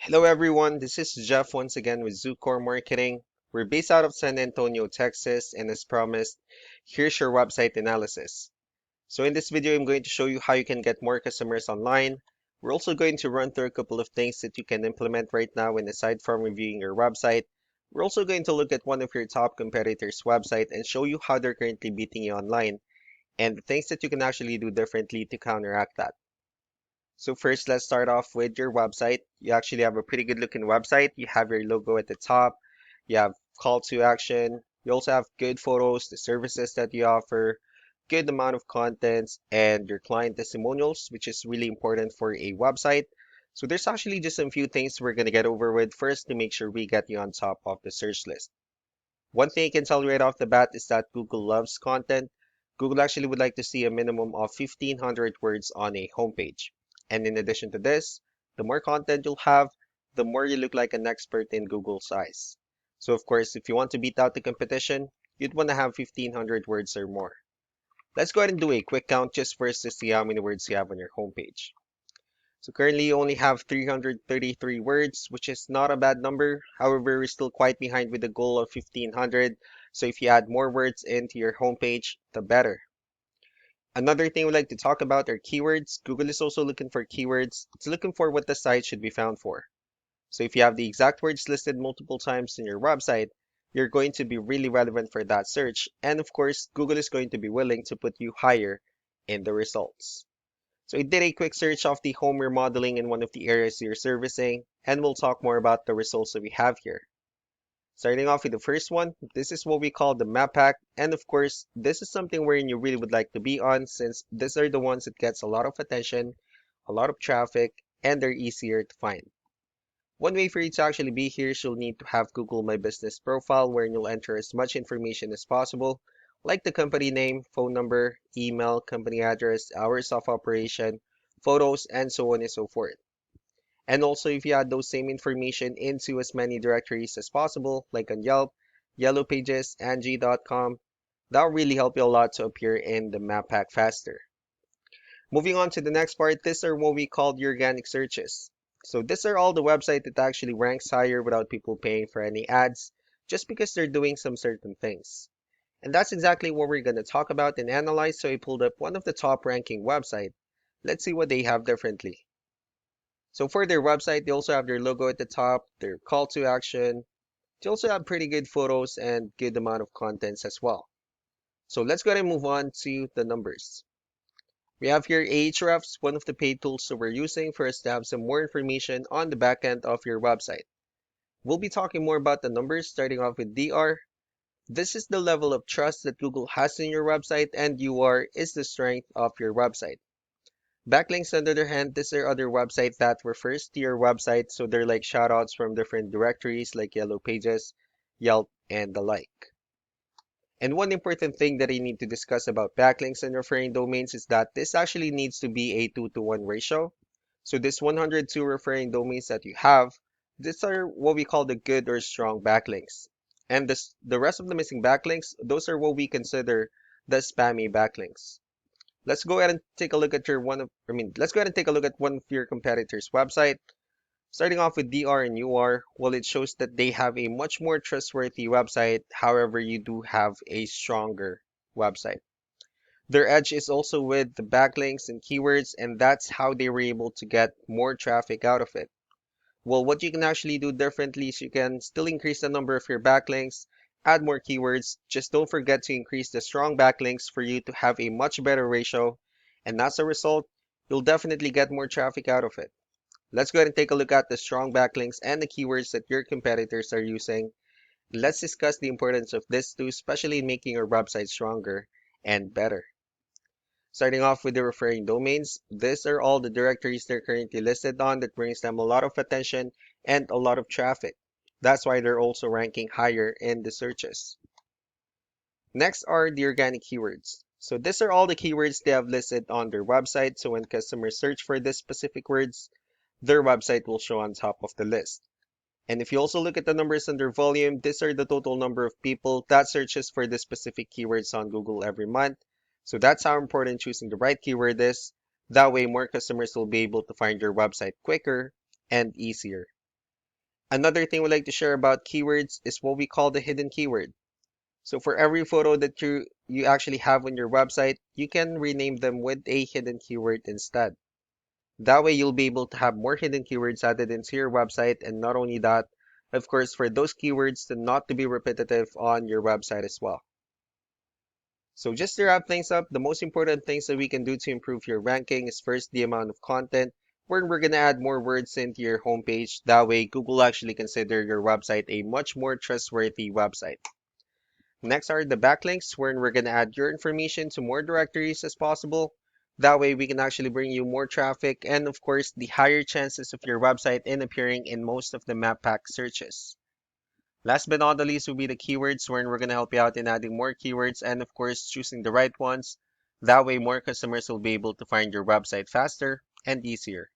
Hello everyone, this is Jeff once again with Zucore Marketing. We're based out of San Antonio, Texas, and as promised, here's your website analysis. So in this video, I'm going to show you how you can get more customers online. We're also going to run through a couple of things that you can implement right now, and aside from reviewing your website, we're also going to look at one of your top competitors' website and show you how they're currently beating you online and the things that you can actually do differently to counteract that. So first, let's start off with your website. You actually have a pretty good looking website. You have your logo at the top. You have call to action. You also have good photos, the services that you offer, good amount of contents, and your client testimonials, which is really important for a website. So there's actually just a few things we're going to get over with first to make sure we get you on top of the search list. One thing I can tell you right off the bat is that Google loves content. Google actually would like to see a minimum of 1,500 words on a homepage. And in addition to this, the more content you'll have, the more you look like an expert in Google's eyes. So of course, if you want to beat out the competition, you'd want to have 1,500 words or more. Let's go ahead and do a quick count just first to see how many words you have on your homepage. So currently you only have 333 words, which is not a bad number. However, we're still quite behind with the goal of 1,500. So if you add more words into your homepage, the better. Another thing we'd like to talk about are keywords. Google is also looking for keywords. It's looking for what the site should be found for. So if you have the exact words listed multiple times in your website, you're going to be really relevant for that search. And of course, Google is going to be willing to put you higher in the results. So I did a quick search of the home remodeling in one of the areas you're servicing, and we'll talk more about the results that we have here. Starting off with the first one, this is what we call the map pack, and of course, this is something wherein you really would like to be on since these are the ones that gets a lot of attention, a lot of traffic, and they're easier to find. One way for you to actually be here is you'll need to have Google My Business profile wherein you'll enter as much information as possible, like the company name, phone number, email, company address, hours of operation, photos, and so on and so forth. And also if you add those same information into as many directories as possible, like on Yelp, Yellow Pages, Angie.com, that'll really help you a lot to appear in the map pack faster. Moving on to the next part, these are what we call the organic searches. So these are all the website that actually ranks higher without people paying for any ads, just because they're doing some certain things. And that's exactly what we're going to talk about and analyze. So I pulled up one of the top ranking website. Let's see what they have differently. So for their website, they also have their logo at the top, their call to action. They also have pretty good photos and good amount of contents as well. So let's go ahead and move on to the numbers. We have here Ahrefs, one of the paid tools that we're using for us to have some more information on the back end of your website. We'll be talking more about the numbers starting off with DR. This is the level of trust that Google has in your website, and UR is the strength of your website. Backlinks, on the other hand, these are other websites that refers to your website, so they're like shoutouts from different directories like Yellow Pages, Yelp, and the like. And one important thing that I need to discuss about backlinks and referring domains is that this actually needs to be a 2-to-1 ratio. So this 102 referring domains that you have, these are what we call the good or strong backlinks. And the rest of the missing backlinks, those are what we consider the spammy backlinks. Let's go ahead and take a look at let's go ahead and take a look at one of your competitors' website. Starting off with DR and UR, well, it shows that they have a much more trustworthy website. However, you do have a stronger website. Their edge is also with the backlinks and keywords, and that's how they were able to get more traffic out of it. Well, what you can actually do differently is you can still increase the number of your backlinks, add more keywords. Just don't forget to increase the strong backlinks for you to have a much better ratio. And as a result, you'll definitely get more traffic out of it. Let's go ahead and take a look at the strong backlinks and the keywords that your competitors are using. Let's discuss the importance of this too, especially in making your website stronger and better. Starting off with the referring domains, these are all the directories they're currently listed on that brings them a lot of attention and a lot of traffic. That's why they're also ranking higher in the searches. Next are the organic keywords. So these are all the keywords they have listed on their website. So when customers search for these specific words, their website will show on top of the list. And if you also look at the numbers under volume, these are the total number of people that searches for the specific keywords on Google every month. So that's how important choosing the right keyword is. That way, more customers will be able to find your website quicker and easier. Another thing we like to share about keywords is what we call the hidden keyword. So for every photo that you actually have on your website, you can rename them with a hidden keyword instead. That way you'll be able to have more hidden keywords added into your website, and not only that, of course, for those keywords to not to be repetitive on your website as well. So just to wrap things up, the most important things that we can do to improve your ranking is first the amount of content, where we're going to add more words into your homepage. That way Google actually consider your website a much more trustworthy website. Next are the backlinks, wherein we're going to add your information to more directories as possible. That way we can actually bring you more traffic and of course the higher chances of your website in appearing in most of the map pack searches. Last but not the least will be the keywords, wherein we're going to help you out in adding more keywords and of course choosing the right ones. That way more customers will be able to find your website faster and easier.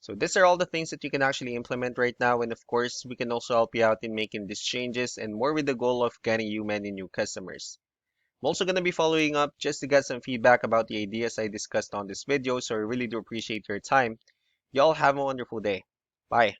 So these are all the things that you can actually implement right now, and of course we can also help you out in making these changes and more with the goal of getting you many new customers. I'm also going to be following up just to get some feedback about the ideas I discussed on this video, so I really do appreciate your time. Y'all have a wonderful day. Bye.